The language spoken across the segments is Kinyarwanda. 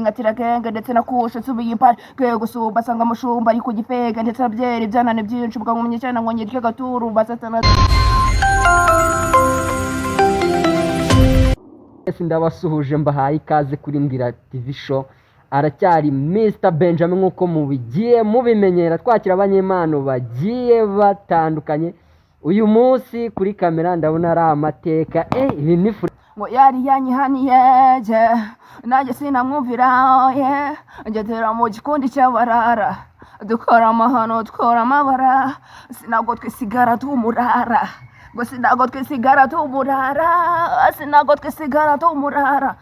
ngatira kenge ndetse nakusha subiye impari kwe gusumba sanga mushumba ari kugifega ndetse nabyeri byanane byinshi ubwo ngumenye cyane ngo nyitwe gaturu basatana. Ndabasuhuje mbahaye ikaze kuri Ndira TV show. Aracyari Mr Benjamin nkuko mubigiye mubimenyera, twakira abanyempano bagiye batandukanye. Uyu munsi kuri kamera ndabona ari amateka ibi ni ngo yari yanyihaniye je nanjye sinamwumvira ngetera mu gikundi cy'abarara dukora amahano dukora amabara sinago twisigara tumurara ngo sinago twisigara tumurara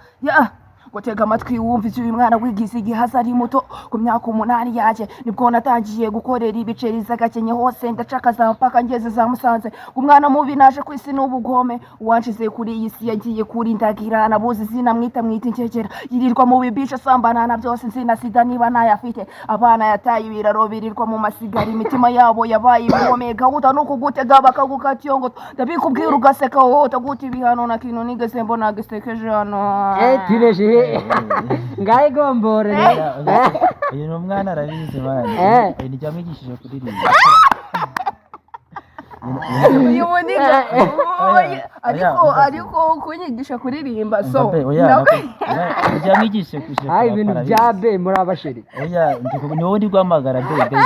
gutega amatwi wumvise uyu mwana wigize igihaza ari muto ku myaka 8 yaje nibwo natangiye gukorera ibiceri z'agakenye hose ndacakaza mpaka ngeze za Musanze. Umwana mubi naje kwisi n'ubugome wanshize kuri iyi si yagiye kuri ndagira nabuze zina mwita inkekera yirirwa mu bibisha sambana na byose nzina sida niba nayafite abana yataye ibiraro birirwa mu masigari imitima yabo yabaye ibomega uta no kugutega bakagukatiyongo ndabikubwira ugaseka wowe utaguti bihano na kintu nigeze mbona gisekeje hano tineje ngaye gombore uyu ni umwana arabizi bana nijyamigishije kuririmba uyu muniga ariko kunyigisha kuririmba so nijyamigishe kuje ai ibintu byabe muri abasheri ni wowe ndi guhamagara be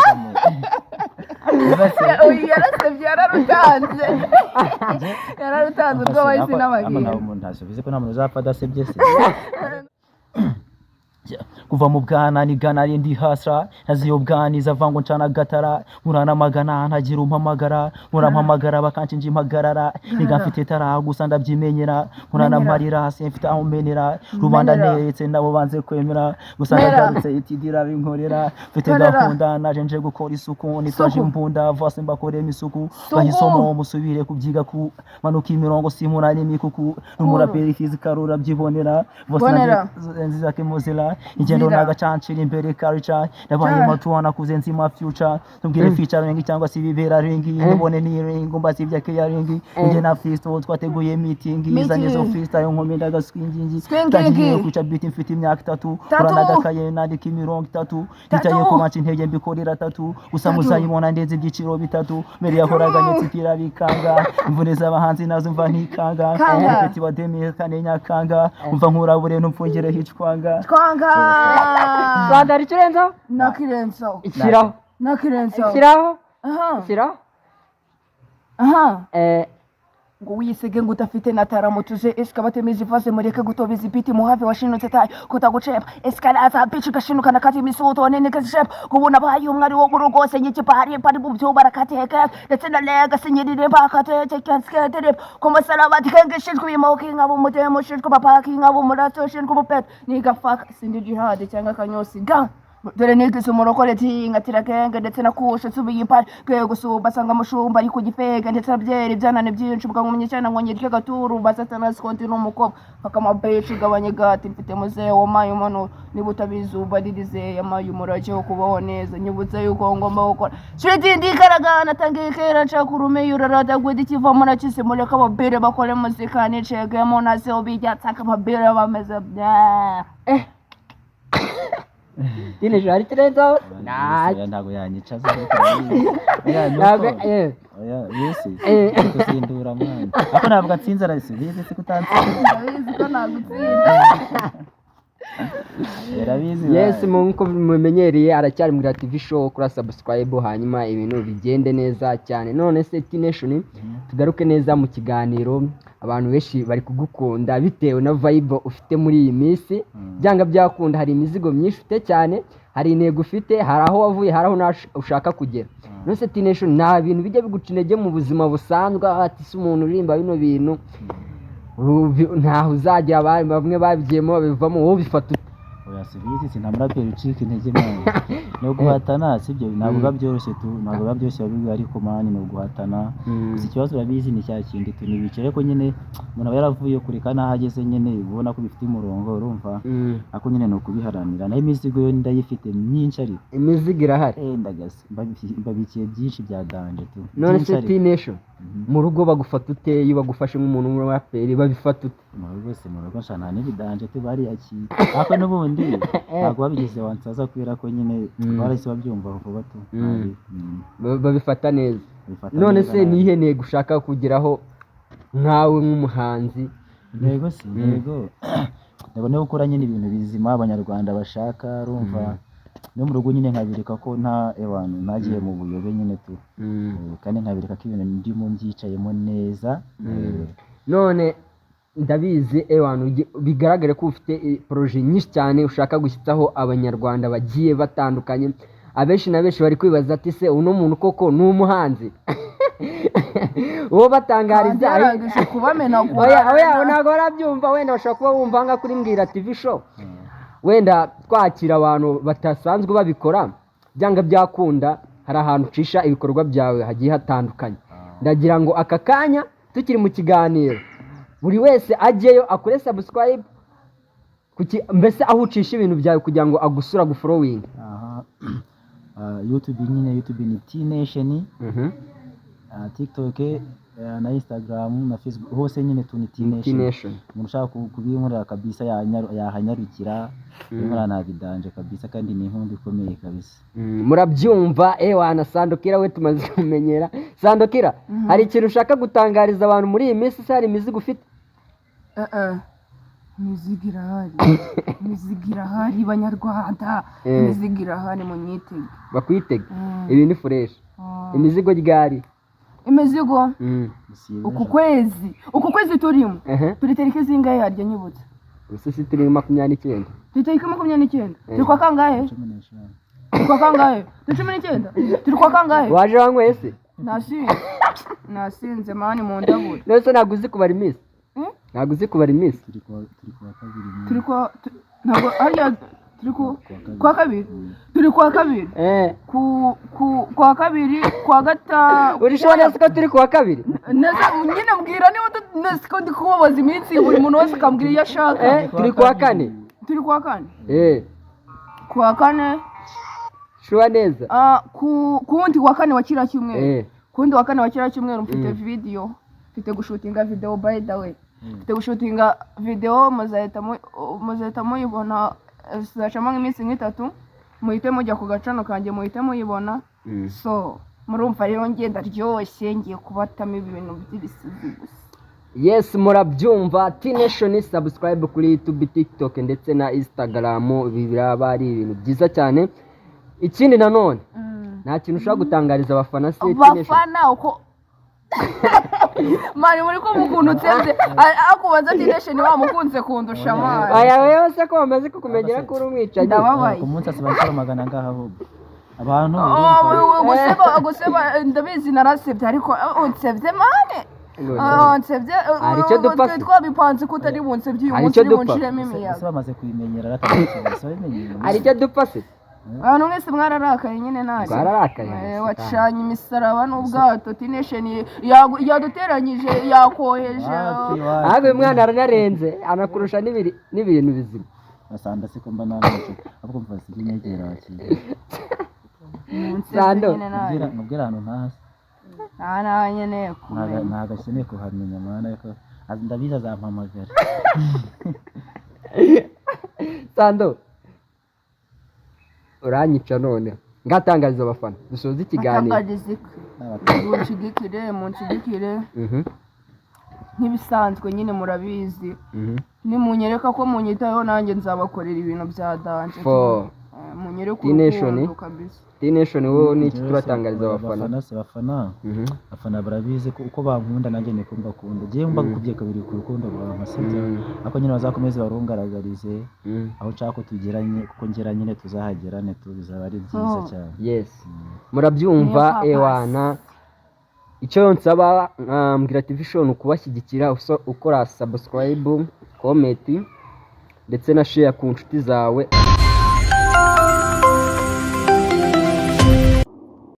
yararutanze ubwo wahise n'abageni umuntu asubize ko nta muntu uzapfa adasebye se kuva mu bwana ni gana ndi hasra naziyo bwaniza vango ncana gatara murana magana ntagira umpamagara murampamagara bakancinje impagarara niga mfite tara gusa ndabyimenyera murana marira simfite aho menera rubanda netse nabo banze kwemera gusa ndagarutse itidira binkorera mfite gahunda naje nje gukora isuku nitwaje imbunda vose mbakore imisuku bahisomo musubire kubyiga ku manuka imirongo simura n'imikuku numuraperi fizikarura byibonera vose nziza kemuzela igendo nagacancira imbere culture nabaye matuana kuzenzi ma future tubwire feature ringi cyangwa si bibera ringi nibone ni ringi mbazi byake ya ringi nje na festo twateguye meeting izanye zo freestyle nkomenda gaswingingi tagiye kuca beat mfite imyaka 3 uranagakaye nandika imirongo 3 nitaye ko manci intege mbikorera 3 gusa muzayibona ndeze ibyiciro 3 mbere yakoraganye tsipira bikanga imvune z'abahanzi nazo mva ntikanga ufite bademi kane nyakanga umva nkurabure n'umfungire hicwanga Sadari chirenzo? Nakirenzo. Shiraho. Nakirenzo. Shiraho. Shiraho. Ngo wisege ngo utafite nataramutuje eska batemizi fase mureke gutobiza ibiti muhave washinutse tayi kutagucepa eskalaza bici gashinuka nakati misuto nene kashep kubona bayi umwari wo gurugose nyiki pari mu byo barakateka ndetse na lega sinyirire bakatete kanskete kumasala kenge shishwe imoki ngabo mutemo shishwe papaki ngabo murato shishwe bupet niga fuck sindi jihad cyangwa kanyosi ga dore nigeze umurokore ngatira kenge ndetse nakusha subiye impari kwe gusumba sanga mushumba ari kugifega ndetse nabyeri byanane byinshi ubwo ngumenye cyane ngo nyitwe gaturu basatana skonti n'umukobwa akamabeshi gabanye gati mfite muze wo mayo mano niba utabizuba ririze yamaye umurage wo kubaho neza nyibutse yuko ngomba gukora shiti ndikaragana tangiye kera ncakurume yurarada gwedi kiva muna cyise mureka babere bakore muzika nicege mo nase obijya tsaka babere bameze Tine jari chirenzo? Ntago yanyicaza ntabwo yesi kusindura mwana ako ntabwo atsinze arasi bize se kutansinda bize ko nagutsinda yes munko mumenyereye aracyari muri TV show kuri subscribe hanyuma ibintu bigende neza cyane. None se T-Nation tugaruke neza mu kiganiro, abantu benshi bari kugukunda bitewe na vibe ufite muri iyi minsi byanga byakunda, hari imizigo myinshi ufite cyane, hari intego ufite, hari aho wavuye, hari aho ushaka kugera. None se T-Nation nta bintu bijya bigucinege mu buzima busanzwe ati se umuntu urimba bino bintu ntaho uzajya bamwe babigiyemo babivamo wowe bifata Sibizi sinamuraperi ucika intege mwana no guhatana sibyo ntabwo byoroshye tu ntabwo byoroshye bibi ariko mani no guhatana gusa ikibazo urabizi ni cya kindi tu nibicere ko nyine umuntu yaravuye kureka nahageze nyine ubona ko bifite umurongo urumva ako nyine no kubiharanira nayo imizigo yo ndayifite myinshi ari imizigo irahari ndagase mbabikiye byinshi bya danje tu. None se T-Nation mu rugo bagufata uteye bagufashe nk'umuntu w'umuraperi babifata ute? Mu rugo se mu rugo nshana n'ibidanje tu bari aki ako n'ubundi ntabwo babigeze wansaza kubera ko nyine barahise babyumva vuba tu babifata neza. Babifata None neza se nabi. nihe ntego ushaka kugeraho nkawe nk'umuhanzi? Intego si intego ndabona gukora nyine ibintu bizima abanyarwanda bashaka urumva no mu rugo nyine nkabireka ko ntagiye mu buyobe nyine tu kandi nkabireka ko ibintu ndimo mbyicayemo neza. None ndabizi bigaragare ko ufite projet nyinshi cyane ushaka gushyitsaho abanyarwanda bagiye batandukanye. Abenshi na benshi bari kwibaza ati se uno muntu koko ni umuhanzi? Uwo batangariza Agerageje kubamenagura. oya ntabwo barabyumva. Wenda bashobora kuba bumva nka kuri Mbwira TV show, wenda twakira abantu batasanzwe babikora, byanga byakunda hari ahantu ucisha ibikorwa byawe hagiye hatandukanye. Ndagira ngo aka kanya tukiri mu kiganiro buri wese ajyeyo akore subscribe mbese aho ucisha ibintu byawe kugira ngo agusura gufollowing. YouTube ni T-Nation, TikTok na Instagram na Facebook hose nyine tu ni T-Nation. Umuntu ushaka kubinkorera kabisa yahanyarukira nkora na bidanje kabisa kandi ni inkunga ikomeye kabisa. Murabyumva Sandokira we tumaze kumenyera. Sandokira, hari ikintu ushaka gutangariza abantu muri iyi minsi? Se hari imizigo ufite? Imizigo irahari banyarwanda, imizigo irahari munyitege. Bakwitege ibi ni fresh. Imizigo ryari? Imizigo uku kwezi turimo turi tariki zingahe harya nyibutse? Usi turi 29. Turi tariki 29. Turi kwa kangahe? Turi kwa kangahe? Turi 19. Turi kwa kangahe? Waje wanyweye se? Nasinze mani mu ndabura. Nose naguzi kubara iminsi. Naguzi kubara iminsi. Turi kwa kabiri. Ntabwo ariya turi kwa kabiri. Turi kwa kabiri. Kwa kabiri, kwa gatatu. Urishobora ko turi kwa kabiri? Nyine mbwira niba nesiko ndi kubabaza iminsi buri muntu wese akambwira iyo ashaka. Turi kwa kane. Turi kwa kane. Kwa kane. Shuwa neza. Kundi wa kane wa kira cyumweru. Kundi wa kane wa kira cyumweru mfite video. Mfite gushutinga video by the way. Mfite gushutinga video muzahita muyibona zacamo nk'iminsi nk'itatu. Muhite mujya ku gacano kanjye muhite muyibona. So murumva rero ngenda ryoshye ngiye kubatamo ibintu by'ibisizi gusa. Yes, murabyumva. T-Nation subscribe kuri YouTube, TikTok ndetse na Instagram, biraba ari ibintu byiza cyane. Ikindi nanone nta kintu ushaka gutangariza abafana se T-Nation? Abafana uko mari muri ko mukuntu tseze akubaza T-Nation wamukunze kundusha mari. Wewe se ko bamaze kukumenyera ko uri umwicanyi? Ndababaye. Ku munsi asibakora magana ngaha ahubwo abantu guseba ndabizi narasebye ariko unsebye mane. Nsebye Aricyo dupfa twabipanze kutari bunsebye uyu munsi uri munshiremo imiyaga. bamaze kubimenyera ratandukanye. Aricyo dupfa se? Abantu mwese mwararakaye nyine nari. Bararakaye. Wacanye imisaraba n'ubwato T-Nation yaduteranyije yakoheje. Abe mwana aranarenze anakurusha n'ibintu bizima. Asanda se ko mba nanaje ahubwo mva sinyegera wakije. Sando mubwira ahantu ntasi. Nta nyene ko. Ntagashyene kuhamenya mana yuko ndabiza zampamagara. Sando uranyica none ngatangariza abafana dusoza ikiganiro. Munshigikire nk'ibisanzwe nyine murabizi. Nimunyereka ko munyitaho nanjye nzabakorera ibintu bya danje. Munyereka urukundo kabisa. T-Nation wowe ni iki turatangariza abafana? Abafana barabizi ko uko bankunda nanjye niko mbakunda. Giye mbakubye kabiri ku rukundo rwa sibyo. Ako nyine bazakomeza barungaragarize aho nshaka tugeranye kuko ngera nyine tuzahagerane tubizaba ari byiza cyane. Yes. Murabyumva ewana. Icyo nsaba Mbwira TV show ukubashyigikira ukora subscribe, comment ndetse na share ku nshuti zawe.